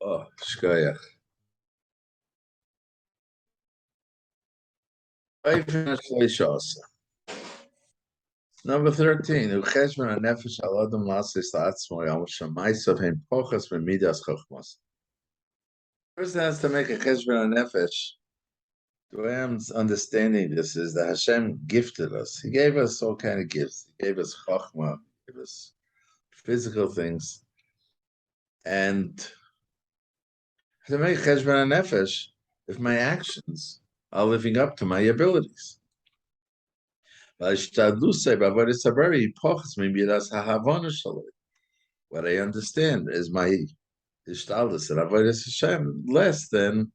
Oh, shkoyach. Number 13. Ucheshbon hanefesh al adam lasis la'atzmo yom shemaisav hem pochas b'midas chochmos. Person has to make a cheshbon hanefesh. The way I'm understanding this is that Hashem gifted us. He gave us all kind of gifts. He gave us chokhmah, he gave us physical things, and to make cheshbon hanefesh, if my actions are living up to my abilities. What I understand is my ishtadlus and avodas Hashem less than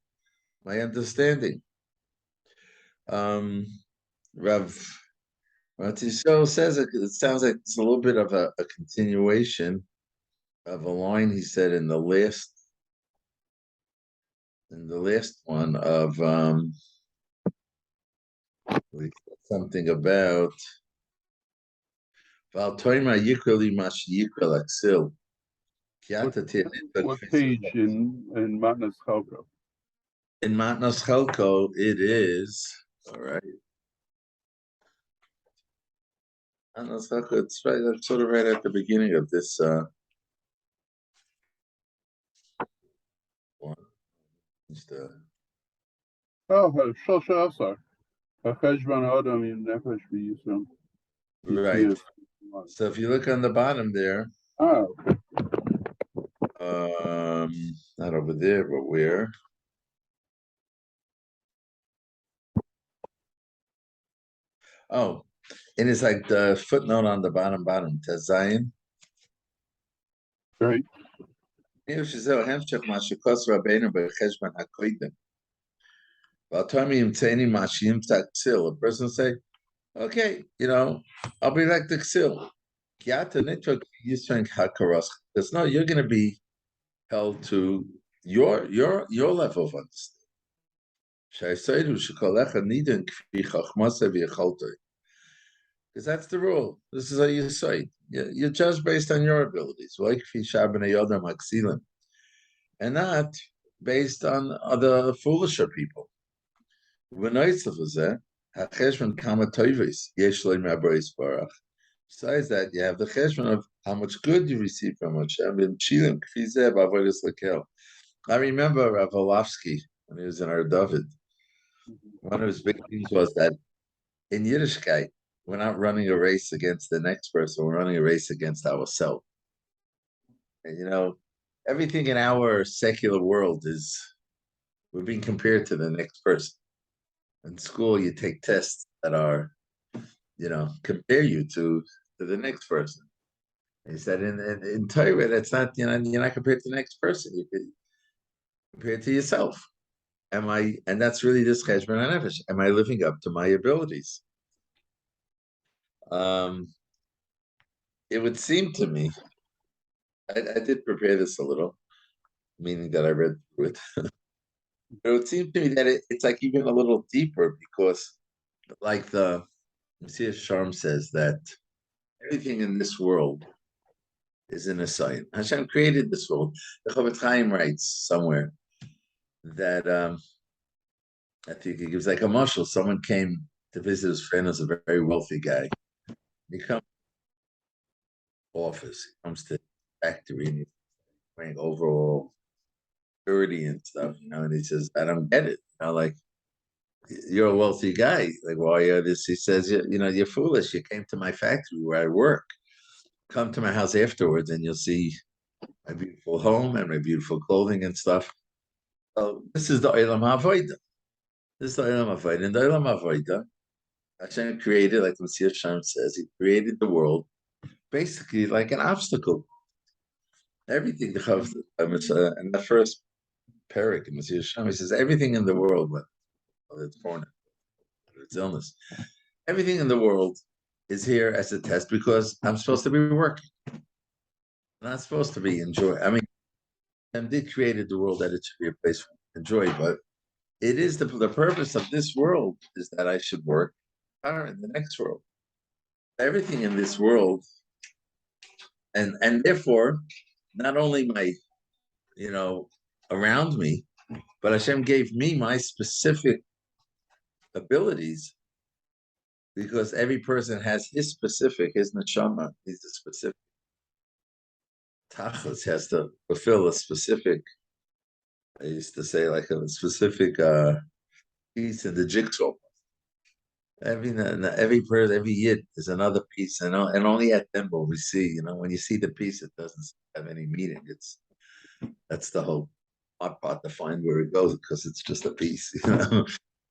my understanding. Rav Tisho says it sounds like it's a little bit of a continuation of a line he said in the last one of something about Val Toima Yikrali Mash Yikral Aksil. What page in Matnas Chalko? In Matnas Chalko, it is all right. Matnas Chalko, it's right. That's sort of right at the beginning of this one. Shosha Asar. Cheshbon Adam in Nefesh B'Yisrael. Right. So if you look on the bottom there, okay. Not over there, but where? Oh, and it's like the footnote on the bottom, Tezayin. Right. A person say, okay, I'll be like the Ksil. Because no, you're going to be held to your level of understanding. Because that's the rule. This is how you say. You're judged based on your abilities, and not based on other foolisher people. Besides that, you have the cheshbon of how much good you receive from Hashem. I remember Rav Olavsky when he was in our David. One of his big things was that in Yiddishkeit, we're not running a race against the next person, we're running a race against ourselves. And everything in our secular world we're being compared to the next person. In school, you take tests that are, compare you to the next person. He said in Torah, that's not, you're not compared to the next person. You're compared to yourself. And that's really this cheshbon hanefesh. Am I living up to my abilities? It would seem to me, I did prepare this a little, meaning that I read through it. But it would seem to me that it's like even a little deeper because, like the Messiah Sharm says, that everything in this world is in a sign. Hashem created this world. The Chovos Chaim writes somewhere that I think he gives like a mashal. Someone came to visit his friend who's a very wealthy guy. He comes to the office, he comes to the factory, and he's wearing overall dirty and stuff, and he says, I don't get it. Like, you're a wealthy guy. Like, why are this? He says, you're foolish. You came to my factory where I work. Come to my house afterwards and you'll see my beautiful home and my beautiful clothing and stuff. So this is the Olam HaAvodah. This is the Olam HaAvodah. And the Olam HaAvodah, Hashem created, like the Messiah Shem says, he created the world basically like an obstacle. Everything, and the first parak in Messiah Shem, he says, everything in the world, whether it's porn, whether it's illness, everything in the world is here as a test because I'm supposed to be working. I'm not supposed to be enjoying. I mean, MD created the world that it should be a place for enjoy, but it is the purpose of this world is that I should work in the next world. Everything in this world, and therefore, not only my, around me, but Hashem gave me my specific abilities because every person has his neshama, he's a specific tachlis, has to fulfill a specific, I used to say like a specific piece in the jigsaw. Every person, every yid is another piece, and only at them will we see. When you see the piece, it doesn't have any meaning. That's the whole part to find where it goes because it's just a piece.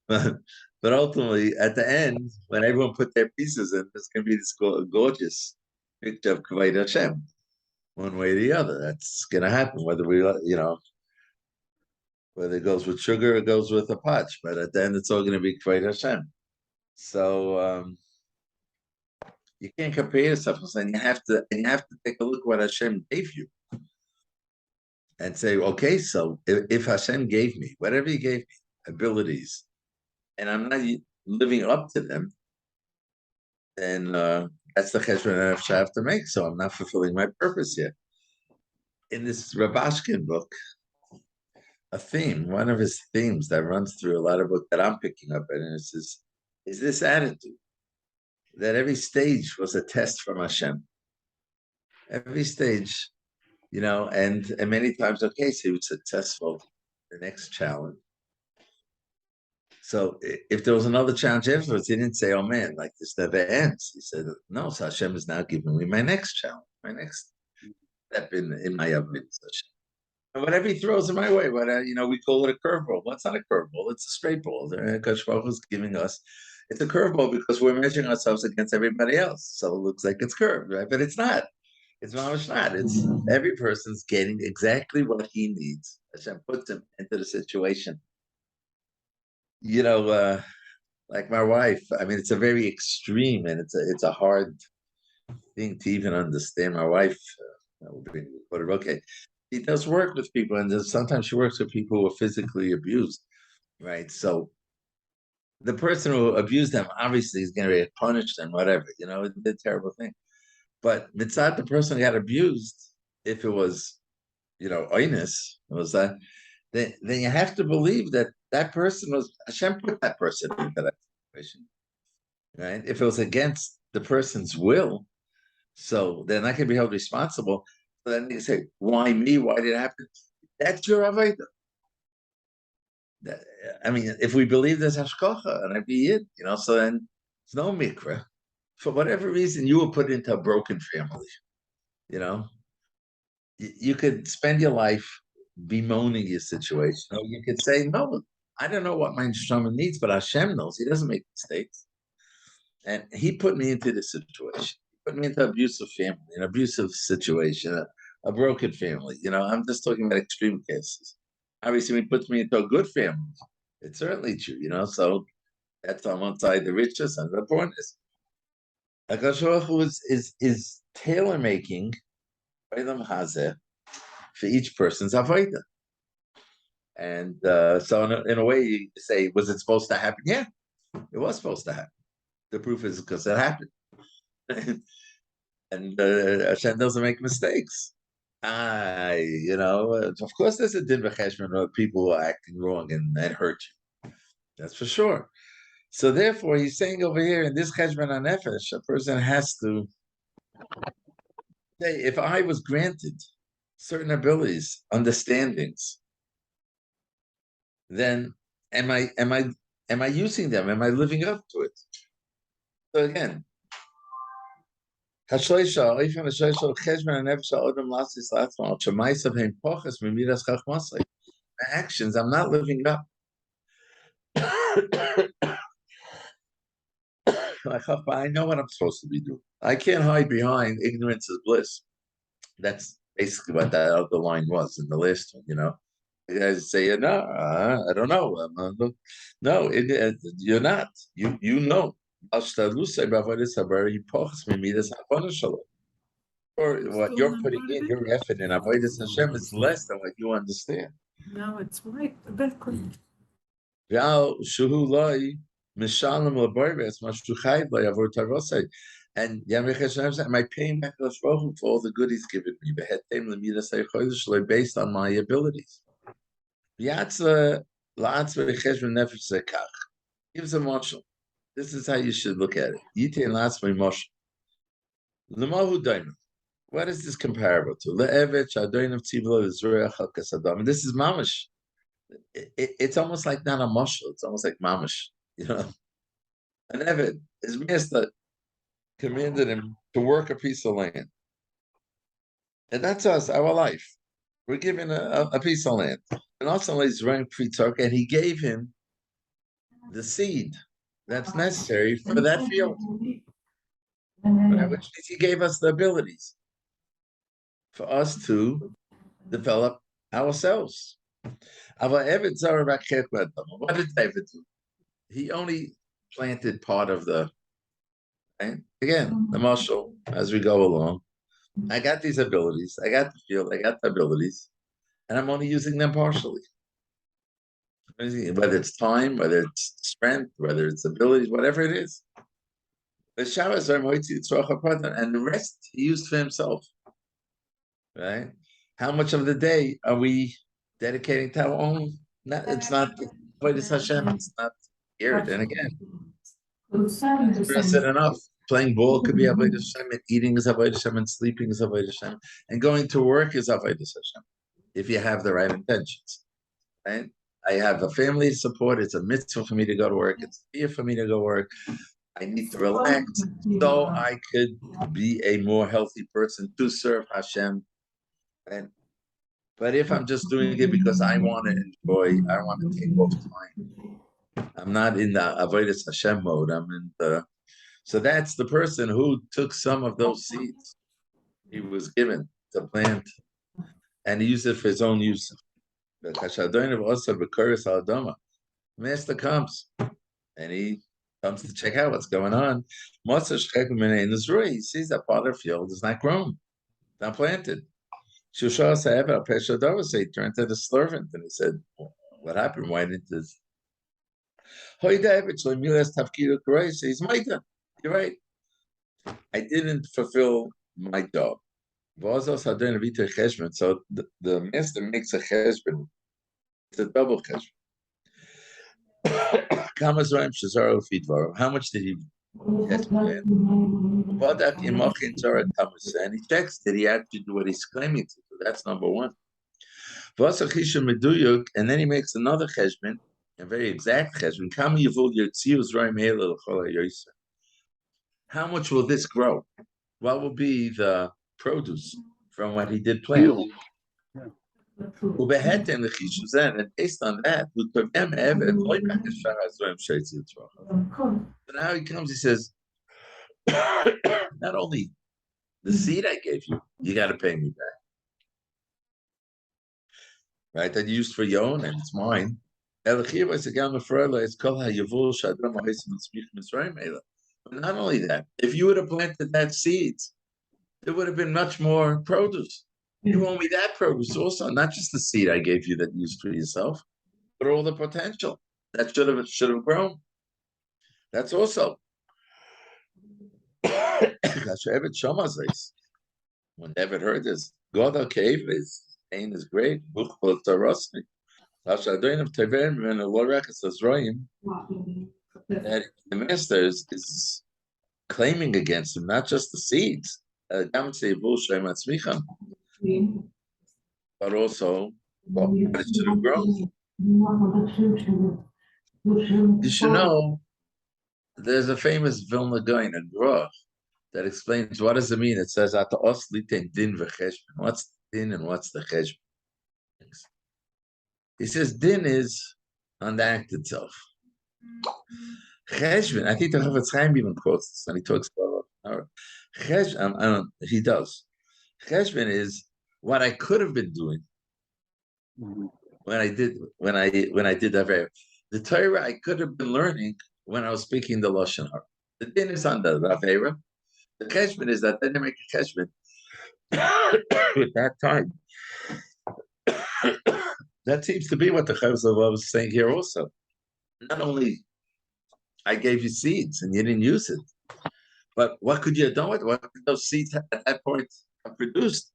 But ultimately, at the end, when everyone put their pieces in, there's going to be this gorgeous picture of Kavod Hashem, one way or the other. That's going to happen, whether whether it goes with sugar or it goes with a potch. But at the end, it's all going to be Kavod Hashem. So you can't compare yourself, and you have to take a look at what Hashem gave you, and say, okay, so if Hashem gave me whatever He gave me, abilities, and I'm not living up to them, then that's the cheshbon I have to make. So I'm not fulfilling my purpose here. In this Rabashkin book, one of his themes that runs through a lot of books that I'm picking up, and it is this attitude that every stage was a test from Hashem. Every stage, and many times, okay, so he was successful. The next challenge. So if there was another challenge afterwards, he didn't say, oh man, like this never ends. He said, no, so Hashem is now giving me my next challenge, my next step in my abilities. And whatever he throws in my way, we call it a curveball. Well, it's not a curveball, it's a straight ball. Chovos is giving us, it's a curveball because we're measuring ourselves against everybody else. So it looks like it's curved, right? But it's not. It's not. It's every person's getting exactly what he needs. Hashem puts him into the situation. Like my wife, I mean, it's a very extreme and it's a hard thing to even understand. My wife, okay, she does work with people, and sometimes she works with people who are physically abused, right? So the person who abused them obviously is going to get punished and whatever, it's a terrible thing. But mitzad, the person who got abused, if it was, oinus, was that, then you have to believe that person was, Hashem put that person into that situation, right? If it was against the person's will, so they're not going to be held responsible. So then they say, why me? Why did it happen? That's your avodah. I mean, if we believe there's hashkacha and every yid, so then it's no mikra. For whatever reason, you were put into a broken family, you could spend your life bemoaning your situation. Or you could say, no, I don't know what my neshama needs, but Hashem knows. He doesn't make mistakes. And He put me into this situation. He put me into an abusive family, an abusive situation, a broken family. I'm just talking about extreme cases. Obviously, He puts me into a good family. It's certainly true, so that's on one side the richest and the poorness. HaKadosh Baruch Hu is tailor-making for each person's avodah. And so in a way, you say, was it supposed to happen? Yeah, it was supposed to happen. The proof is because it happened. And Hashem doesn't make mistakes. Of course there's a din v'cheshbon of people who are acting wrong and hurt you. That's for sure. So therefore, he's saying over here in this cheshbon hanefesh, a person has to say, if I was granted certain abilities, understandings, then am I using them? Am I living up to it? So again, actions, I'm not living up. I know what I'm supposed to be doing. I can't hide behind ignorance is bliss. That's basically what that other line was in the last one, You guys say, no, I don't know. No, you're not. You know. Or what you're putting in, your effort in avodas Hashem is less than what you understand. No, it's right. Backwards. And am I paying back for all the good He's given me based on my abilities? Yatsa la'atzma cheshbon nefesh zekach. Gives a marshal. This is how you should look at it. Yitin la'atzma marshal. L'mahu daima. What is this comparable to? Le'evet shadoinav tzivlo Yisrael chalkas adam. And this is mamash. It's almost like not a marshal. It's almost like mamash. You know, an evet, his master commanded him to work a piece of land, and that's us, our life. We're given a piece of land, and also he's running pre-talk, and he gave him the seed that's necessary for that field, right? Which means he gave us the abilities for us to develop ourselves. What did David do? He only planted part of the, right? Again, the marshal, as we go along. I got these abilities, I got the field, I got the abilities, and I'm only using them partially. Whether it's time, whether it's strength, whether it's abilities, whatever it is. The Shabbos and the rest he used for himself. Right? How much of the day are we dedicating to our own? It's not Avodas Hashem. It's not here. And again, I said enough. Playing ball could be Avodas Hashem, and eating is Avodas Hashem, and sleeping is Avodas Hashem, and going to work is Avodas Hashem, if you have the right intentions. Right? I have a family support. It's a mitzvah for me to go to work. It's a fear for me to go work. I need to relax so I could be a more healthy person to serve Hashem. And but if I'm just doing it because I want to enjoy, I want to take off time. I'm not in the Avodas Hashem mode. I'm in the. So that's the person who took some of those seeds he was given to plant, and he used it for his own use. The master comes, and he comes to check out what's going on. He sees that part of the field is not grown, not planted. He turned to the servant and he said, "What happened? Why didn't this?" He's my turn. You're right. I didn't fulfill my job. So the master makes a cheshbon. It's a double cheshbon. How much did he get? And he checks did he actually do what he's claiming to do. That's number one. And then he makes another cheshbon, a very exact cheshbon. How much will this grow? What will be the produce from what he did plant? Field. And based on that, so now he comes, he says, not only the seed I gave you, you got to pay me back. Right? That you used for your own, and it's mine. But not only that, if you would have planted that seed, there would have been much more produce. You owe me that produce also, not just the seed I gave you that you used for yourself, but all the potential that should have grown. That's also when David heard this, God cave is pain is great. That the master is claiming against him, not just the seeds, but also what it should have grown. You should know there's a famous Vilna Gaon, a Grach, that explains what does it mean. It says at the oslitin din v'cheshbon. What's din and what's the cheshbon? He says din is on the act itself. Cheshbon, I think the Chofetz Chaim even quotes this, and he talks about cheshbon. He does. Cheshbon is what I could have been doing when I did that. The Torah I could have been learning when I was speaking the Lashon Hara. The din is on the Avera. The cheshbon is that then they make a cheshbon at that time. That seems to be what the Chovos was saying here also. Not only I gave you seeds and you didn't use it, but what could you have done with it? What could those seeds at that point have produced?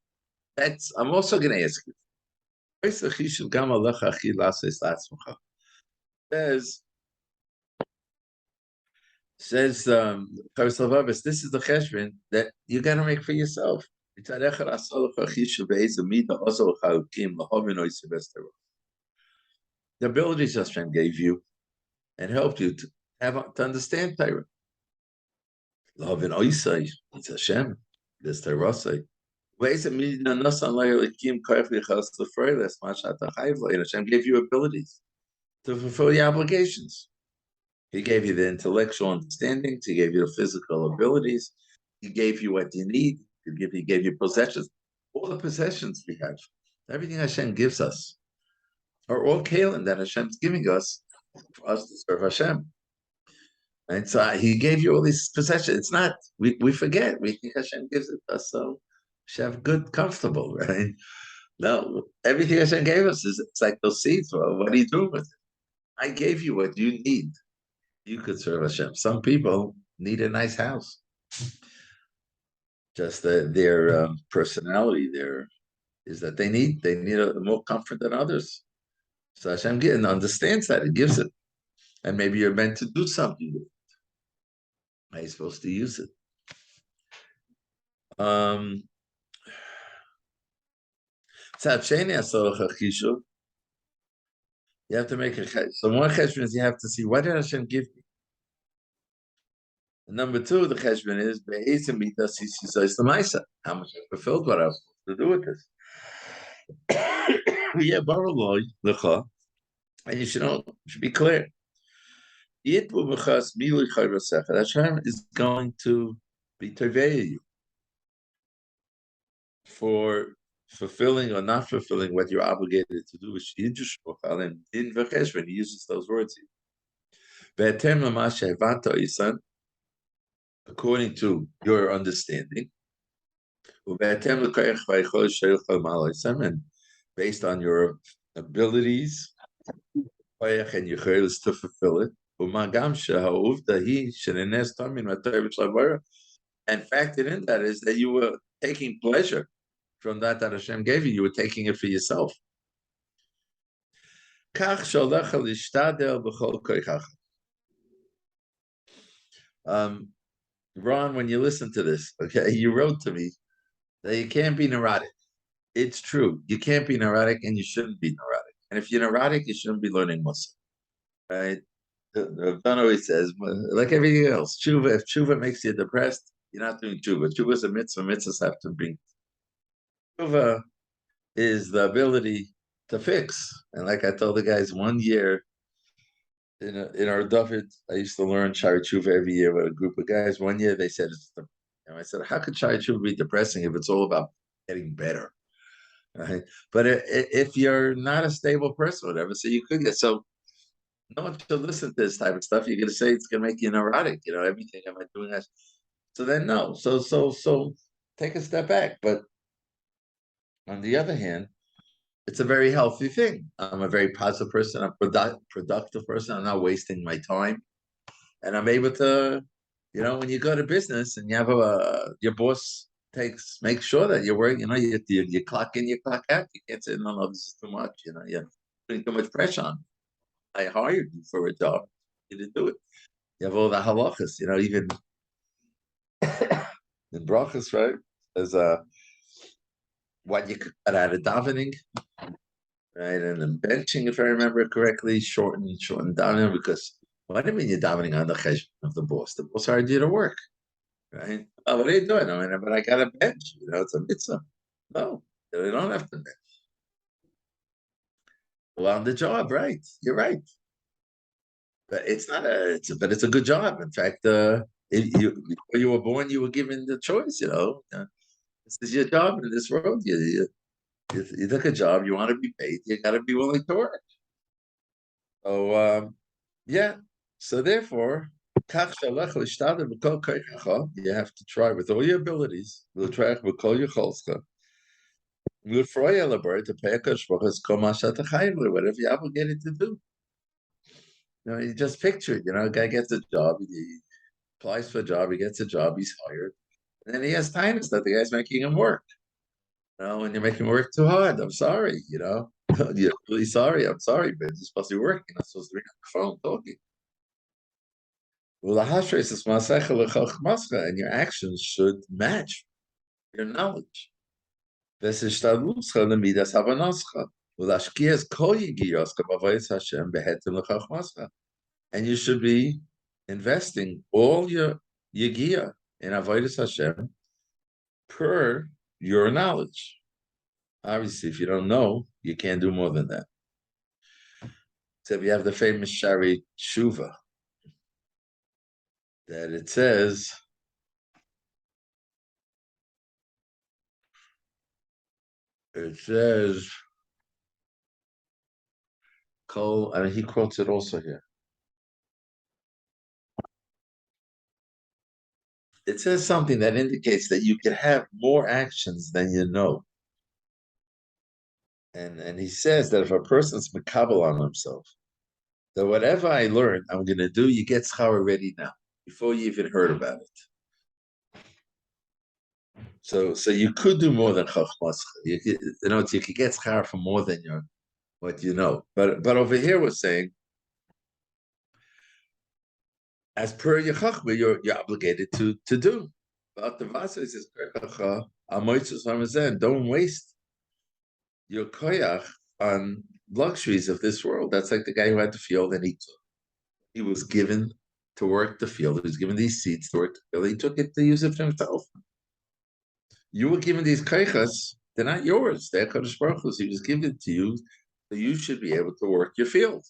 I'm also going to ask you. Says haLevavos, this is the cheshbon that you got to make for yourself. The abilities Hashem gave you and helped you to understand Torah. Love and Oisai, it's Hashem. There's Torah. Hashem gave you abilities to fulfill your obligations. He gave you the intellectual understandings. He gave you the physical abilities. He gave you what you need. He gave you possessions. All the possessions we have, everything Hashem gives us, are all kalim that Hashem's giving us for us to serve Hashem. And so He gave you all these possessions. It's not, we forget. We think Hashem gives it to us so Hashem good, comfortable, right? No, everything Hashem gave us it's like those seeds. Well, what are you doing with it? I gave you what you need. You could serve Hashem. Some people need a nice house. Just their personality there is that they need more comfort than others. So Hashem understands that and gives it. And maybe you're meant to do something with it. How are you supposed to use it? You have to make a cheshbon. So one cheshbon is you have to see, what did Hashem give me? And number two, the cheshbon is how much I fulfilled what I was supposed to do with this. And you should be clear. Hashem is going to be teveya you for fulfilling or not fulfilling what you're obligated to do. And in V'cheshbon, he uses those words here. According to your understanding, and based on your abilities and your chaylis to fulfill it. And factored in that is that you were taking pleasure from that Hashem gave you. You were taking it for yourself. Ron, when you listen to this, okay, you wrote to me that you can't be neurotic. It's true. You can't be neurotic and you shouldn't be neurotic. And if you're neurotic, you shouldn't be learning Mussar. Right? Don always says, like everything else, tshuva, if tshuva makes you depressed, you're not doing tshuva. Tshuva is a mitzvah. Mitzvahs have to bring. Tshuva is the ability to fix. And like I told the guys, 1 year in our David, I used to learn Shari Tshuva every year with a group of guys. 1 year they said, and I said, how could Shari Tshuva be depressing if it's all about getting better? Right? But if you're not a stable person, whatever, so you could get no one should listen to this type of stuff. You're going to say it's going to make you neurotic. Everything am I doing that? So then no. So take a step back. But on the other hand, it's a very healthy thing. I'm a very positive person. I'm a productive person. I'm not wasting my time, and I'm able to, when you go to business and you have your boss makes sure that you're working. You clock in, you clock out. You can't say no, this is too much. You're putting too much pressure on. I hired you for a job. You didn't do it. You have all the halachas, even in brachas, right? There's what you could cut out of davening, right? And then benching, if I remember correctly, shorten davening, because what do you mean you're davening on the cheshbon of the boss? The boss hired you to work, right? Oh, what are you doing? But I got a bench. It's a mitzvah. No, they don't have to bench. Well, on the job, right? You're right. But it's not but it's a good job. In fact, before you were born, you were given the choice. This is your job in this world. You took a job. You want to be paid. You got to be willing to work. So yeah. So therefore, you have to try with all your abilities. We'll try with all your cholska. We'll try to pay whatever you're obligated to do. You just picture it. A guy gets a job, he applies for a job, he gets a job, he's hired, and then he has time that the guy's making him work. When you're making work too hard, I'm sorry, You're really sorry, I'm sorry, but you're supposed to be working, you're not supposed to be on the phone talking. And your actions should match your knowledge. And you should be investing all your yigia in avodas Hashem per your knowledge. Obviously, if you don't know, you can't do more than that. So we have the famous Shari Shuva that it says, Kol, and he quotes it also here. It says something that indicates that you can have more actions than you know. And he says that if a person's makabel on himself, that whatever I learn, I'm going to do, you get schar already now, before you even heard about it. So you could do more than chachmas. You could get schar for more than what you know. But over here we're saying, as per your chachma, you're obligated to do. But the Vasa says, don't waste your koyach on luxuries of this world. That's like the guy who had the field and he was given to work the field. He was given these seeds to work the field. He took it to use it for himself. You were given these koyachas, they're not yours. They're Kadosh Baruch Hu's. He was given to you, so you should be able to work your field,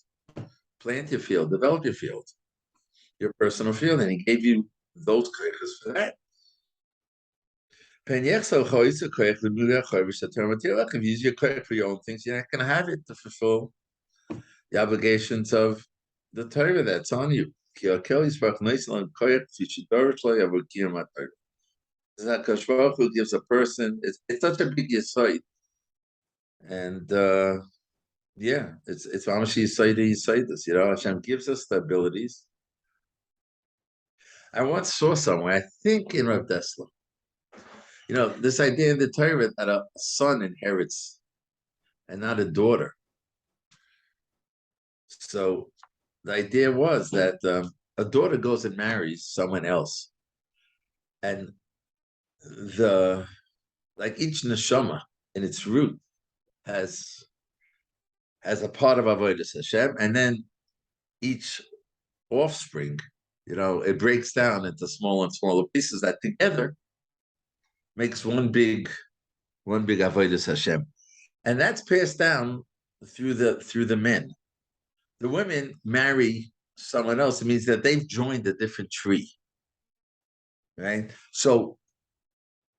plant your field, develop your field, your personal field, and he gave you those koyachas for that. If you use your koyach for your own things, you're not going to have it to fulfill the obligations of the Torah that's on you. Hakadosh Baruch Hu gives a person, it's such a big yesod, and it's mamashi yesodis. Hashem gives us the abilities. I once saw somewhere, I think in Rav Dessler, this idea in the Torah that a son inherits and not a daughter. So the idea was that a daughter goes and marries someone else, and each neshama in its root has a part of avodas Hashem, and then each offspring, it breaks down into smaller and smaller pieces that together makes one big avodas Hashem, and that's passed down through the men. The women marry someone else. It means that they've joined a different tree, right? So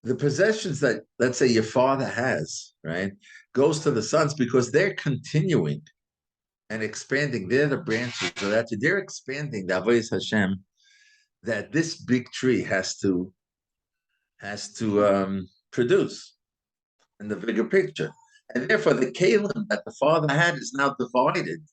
the possessions that, let's say, your father has, right, goes to the sons because they're continuing and expanding. They're the branches of that. They're expanding the avodas Hashem that this big tree has to produce in the bigger picture. And therefore, the kalim that the father had is now divided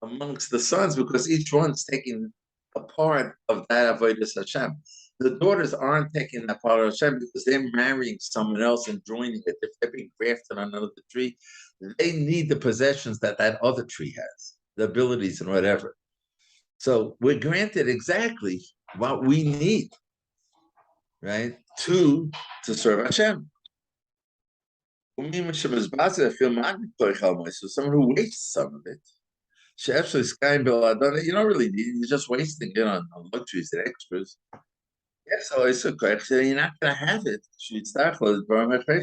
amongst the sons because each one's taking a part of that avodas Hashem. The daughters aren't taking that part of Hashem because they're marrying someone else and joining it. If they're being grafted on another tree, they need the possessions that other tree has, the abilities and whatever. So we're granted exactly what we need, right, to serve Hashem. So someone who wastes some of it, you don't really need it. You're just wasting it on luxuries and extras. Yes, so it's a question. You're not going to have it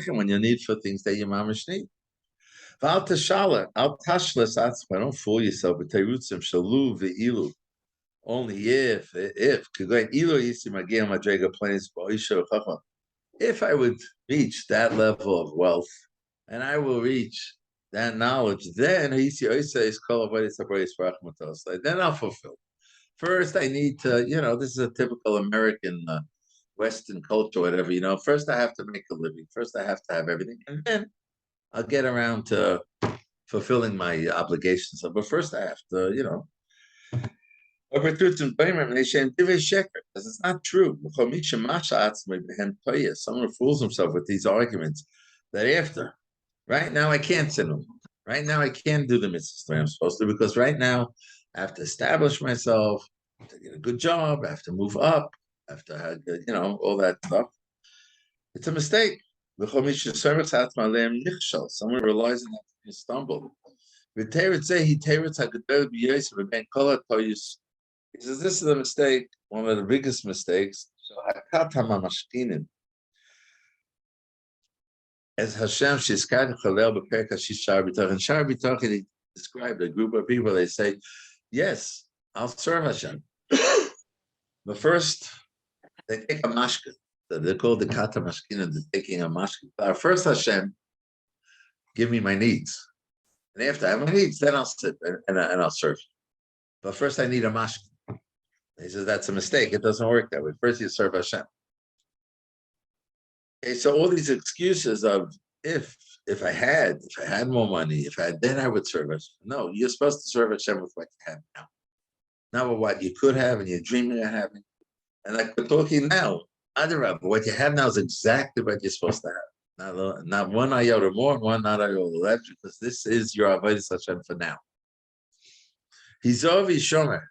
when you need for things that your mamish need. Don't fool yourself with terutzim shalu ve'ilu. Only if I would reach that level of wealth and I will reach that knowledge, then I'll fulfill. First, I need to, this is a typical American Western culture, whatever, first I have to make a living. First, I have to have everything. And then I'll get around to fulfilling my obligations. But first, I have to, because it's not true. Someone fools himself with these arguments that after. Right now, I can't sin. Right now, I can't do the mitzvahs that I'm supposed to because right now, I have to establish myself, I have to get a good job, I have to move up, I have to have, all that stuff. It's a mistake. Someone realizing that he stumbled. He says, this is a mistake, one of the biggest mistakes. As Hashem Shizkad Chalel B'Perek Hashish Shar B'Torah. In Shar B'Torah, he described a group of people. They say, "Yes, I'll serve Hashem." But first, they take a mashke. They're called the kata mashkina. They're taking a mashke. First, Hashem, give me my needs, and after I have my needs, then I'll sit and I'll serve. But first, I need a mashke. He says that's a mistake. It doesn't work that way. First, you serve Hashem. Okay, so all these excuses of if I had more money, then I would serve Hashem. No, you're supposed to serve Hashem with what you have now, not with what you could have and you're dreaming of having. And like we're talking now, Adarab, what you have now is exactly what you're supposed to have. Not one iota more, one iota less, because this is your avodas Hashem for now. Hizov Shomer.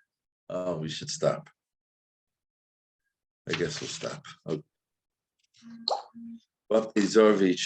Oh, we should stop. I guess we'll stop. Okay.